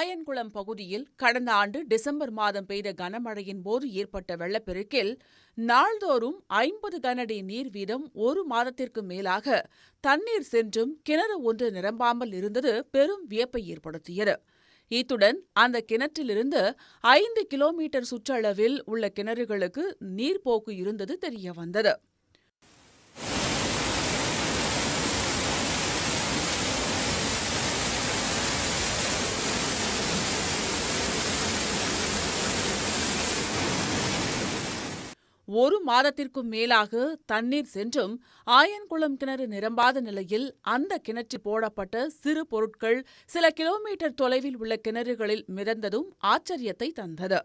ஆயன்குளம் பகுதியில் கடந்த ஆண்டு டிசம்பர் மாதம் பெய்த கனமழையின் போது ஏற்பட்ட வெள்ளப்பெருக்கில் நாள்தோறும் 50 கனஅடி நீர் வீதம் ஒரு மாதத்திற்கு மேலாக தண்ணீர் சென்றும் கிணறு ஒன்று நிரம்பாமல் இருந்தது பெரும் வியப்பை ஏற்படுத்தியது. இத்துடன் அந்த கிணற்றிலிருந்து 5 கிலோமீட்டர் சுற்றளவில் உள்ள கிணறுகளுக்கு நீர்ப்போக்கு இருந்தது தெரியவந்தது. ஒரு மாதத்திற்கும் மேலாக தண்ணீர் சென்றும் ஆயன்குளம் கிணறு நிரம்பாத நிலையில் அந்த கிணற்றில் போடப்பட்ட சிறு பொருட்கள் சில கிலோமீட்டர் தொலைவில் உள்ள கிணறுகளில் மிதந்ததும் ஆச்சரியத்தை தந்தது.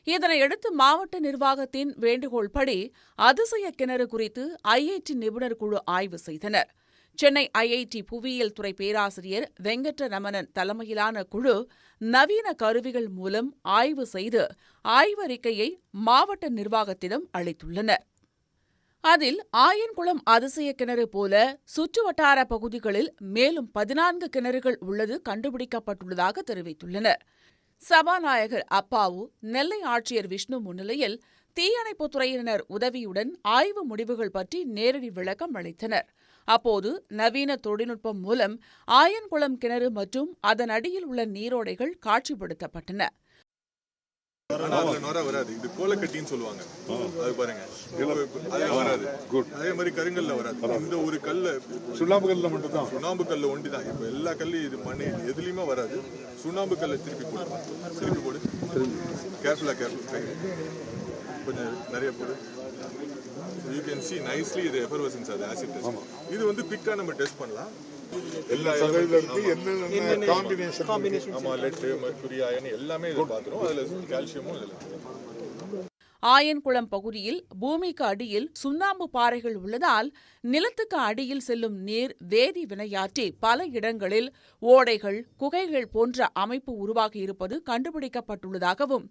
இதனையடுத்து மாவட்ட நிர்வாகத்தின் வேண்டுகோள்படி அதிசய கிணறு குறித்து ஐஐடி நிபுணர் குழு ஆய்வு செய்தனர். சென்னை ஐஐடி புவியியல் துறை பேராசிரியர் வெங்கட்ட ரமணன் தலைமையிலான குழு நவீன கருவிகள் மூலம் ஆய்வு செய்து ஆய்வறிக்கையை மாவட்ட நிர்வாகத்திடம் அளித்துள்ளனர். அதில் ஆயன்குளம் அதிசய கிணறு போல சுற்றுவட்டார பகுதிகளில் மேலும் 14 கிணறுகள் உள்ளது கண்டுபிடிக்கப்பட்டுள்ளதாக தெரிவித்துள்ளனர். சபாநாயகர் அப்பாவு, நெல்லை ஆட்சியர் விஷ்ணு முன்னிலையில் தீயணைப்புத் துறையினர் உதவியுடன் ஆய்வு முடிவுகள் பற்றி நேரடி விளக்கம் அளித்தனர். அப்போது நவீன தொழில்நுட்பம் மூலம் ஆயன்குளம் கிணறு மற்றும் அதன் அடியில் உள்ள நீரோடைகள் காட்சிப்படுத்தப்பட்டன. இது கோலக்கட்டின்னு சொல்லுவாங்க. அது பாருங்க, அதே மாதிரி கருங்கல்ல வராது. இந்த ஒரு கல்ல சுண்ணாம்பு கல்ல மட்டும் தான், சுண்ணாம்பு கல்ல ஒண்டி தான். இப்ப எல்லா கல்லும் இது மண்ணு எதுலயுமே வராது. சுண்ணாம்பு கல்ல திருப்பி போடு, கேர்ஃபுல்லா கொஞ்சம் நிறைய போடு. You can see nicely the effervescence of the acid test. இது வந்து குயிக்கா நம்ம டெஸ்ட் பண்ணலாம். எல்லா என்னென்ன காம்பினேஷன் ஆமா, லெட், மெர்க்குரி, அயன் எல்லாமே இத பாத்துறோம். அதுல கால்சியமும் இதுல. ஆயன்குளம் பகுதியில் பூமிக்கு அடியில் சுண்ணாம்பு பாறைகள் உள்ளதால் நிலத்துக்கு அடியில் செல்லும் நீர் வேதி வினையாற்றி பல இடங்களில் ஓடைகள், குகைகள் போன்ற அமைப்பு உருவாகியிருப்பது கண்டுபிடிக்கப்பட்டுள்ளதாகவும்,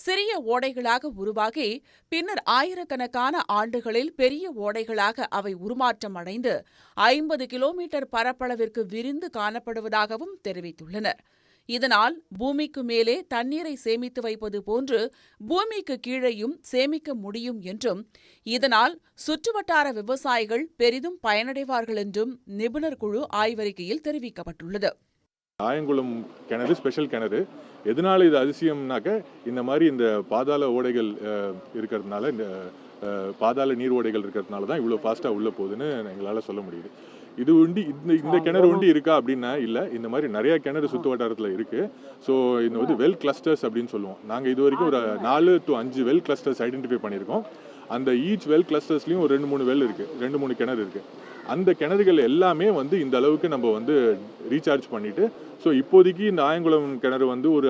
சிறிய ஓடைகளாக உருவாகி பின்னர் ஆயிரக்கணக்கான ஆண்டுகளில் பெரிய ஓடைகளாக அவை உருமாற்றம் அடைந்து 50 கிலோமீட்டர் பரப்பளவிற்கு விரிந்து காணப்படுவதாகவும் தெரிவித்துள்ளனர். இதனால் பூமிக்கு மேலே தண்ணீரை சேமித்து வைப்பது போன்று பூமிக்கு கீழேயும் சேமிக்க முடியும் என்றும், இதனால் சுற்றுவட்டார விவசாயிகள் பெரிதும் பயனடைவார்கள் என்றும் நிபுணர் குழு ஆய்வறிக்கையில் தெரிவிக்கப்பட்டுள்ளது. ஆயன்குளம் கிணறு ஸ்பெஷல் கிணறு. எதனால இது அதிசயம்னாக்க, இந்த மாதிரி இந்த பாதாள ஓடைகள் இருக்கிறதுனால, இந்த பாதாள நீர் ஓடைகள் இருக்கிறதுனால தான் இவ்வளோ ஃபாஸ்ட்டாக உள்ளே போகுதுன்னு எங்களால் சொல்ல முடியுது. இது ஒண்டி இந்த கிணறு ஒண்டி இருக்கா அப்படின்னா இல்லை, இந்த மாதிரி நிறைய கிணறு சுற்று வட்டாரத்தில் இருக்குது. ஸோ இது வந்து வெல் கிளஸ்டர்ஸ் அப்படின்னு சொல்லுவோம். நாங்கள் இது வரைக்கும் ஒரு 4 to 5 வெல் கிளஸ்டர்ஸ் ஐடென்டிஃபை பண்ணியிருக்கோம். அந்த ஈச் வெல் கிளஸ்டர்ஸ்லையும் ஒரு 2-3 வெல் இருக்குது, 2-3 கிணறு இருக்குது. அந்த கிணறுகள் எல்லாமே வந்து இந்த அளவுக்கு நம்ம வந்து ரீசார்ஜ் பண்ணிட்டு, ஸோ இப்போதைக்கு இந்த ஆயன்குளம் கிணறு வந்து ஒரு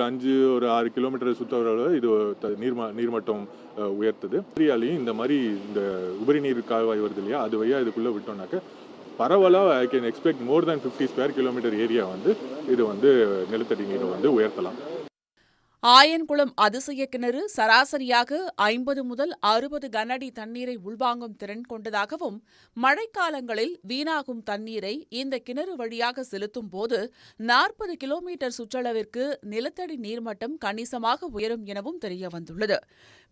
6 கிலோமீட்டர் சுற்றளவில் இது நீர்மட்டம் உயர்த்துது. ஏரியாலையும் இந்த மாதிரி இந்த உபரி நீர் கால்வாய் வருது இல்லையா, அது வழியாக இதுக்குள்ளே விட்டோம்னாக்க பரவலாக I can expect more than 50 square kilometre area வந்து இது வந்து நிலத்தடி நீரை வந்து உயர்த்தலாம். ஆயன்குளம் அதிசய கிணறு சராசரியாக 50 முதல் 60 கனஅடி தண்ணீரை உள்வாங்கும் திறன் கொண்டதாகவும், மழைக்காலங்களில் வீணாகும் தண்ணீரை இந்த கிணறு வழியாக செலுத்தும் போது 40 கிலோமீட்டர் சுற்றளவிற்கு நிலத்தடி நீர்மட்டம் கணிசமாக உயரும் எனவும் தெரியவந்துள்ளது.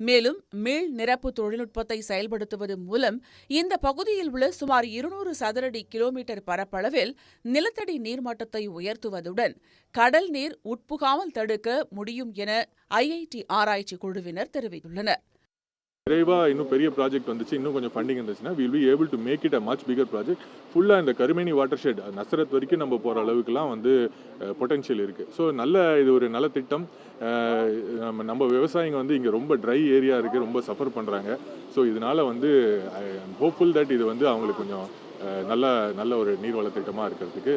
மேலும் மீள் நிரப்பு தொழில்நுட்பத்தை செயல்படுத்துவது மூலம் இந்த பகுதியில் உள்ள சுமார் 200 சதுரடி கிலோமீட்டர் பரப்பளவில் நிலத்தடி நீர்மட்டத்தை உயர்த்துவதுடன் கடல் நீர் உட்புகாமல் தடுக்க முடியும் என ஐஐடி ஆராய்ச்சி குழுவினர் தெரிவித்துள்ளனர். விரைவாக இன்னும் பெரிய ப்ராஜெக்ட் வந்துச்சு, இன்னும் கொஞ்சம் ஃபண்டிங் இருந்துச்சுன்னா will be able to make it a much bigger project. ஃபுல்லாக இந்த கருமேனி வாட்டர் ஷெட் நசரத் வரைக்கும் நம்ம போகிற அளவுக்குலாம் வந்து பொட்டன்ஷியல் இருக்குது. ஸோ இது ஒரு நல்ல திட்டம். நம்ம விவசாயிங்க வந்து இங்கே ரொம்ப ட்ரை ஏரியா இருக்குது, ரொம்ப சஃபர் பண்ணுறாங்க. ஸோ இதனால் வந்து ஐ எம் ஹோப்ஃபுல் தட் இது வந்து அவங்களுக்கு கொஞ்சம் நல்ல ஒரு நீர்வள திட்டமாக இருக்கிறதுக்கு.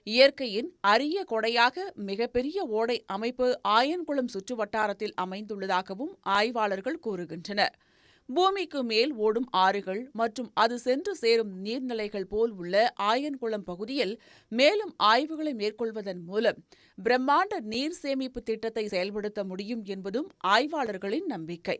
இயற்கையின் அரிய கொடையாக மிகப்பெரிய ஓடை அமைப்பு ஆயன்குளம் சுற்றுவட்டாரத்தில் அமைந்துள்ளதாகவும் ஆய்வாளர்கள் கூறுகின்றனர். பூமிக்கு மேல் ஓடும் ஆறுகள் மற்றும் அது சென்று சேரும் நீர்நிலைகள் போல் உள்ள ஆயன்குளம் பகுதியில் மேலும் ஆய்வுகளை மேற்கொள்வதன் மூலம் பிரம்மாண்ட நீர் சேமிப்பு திட்டத்தை செயல்படுத்த முடியும் என்பதும் ஆய்வாளர்களின் நம்பிக்கை.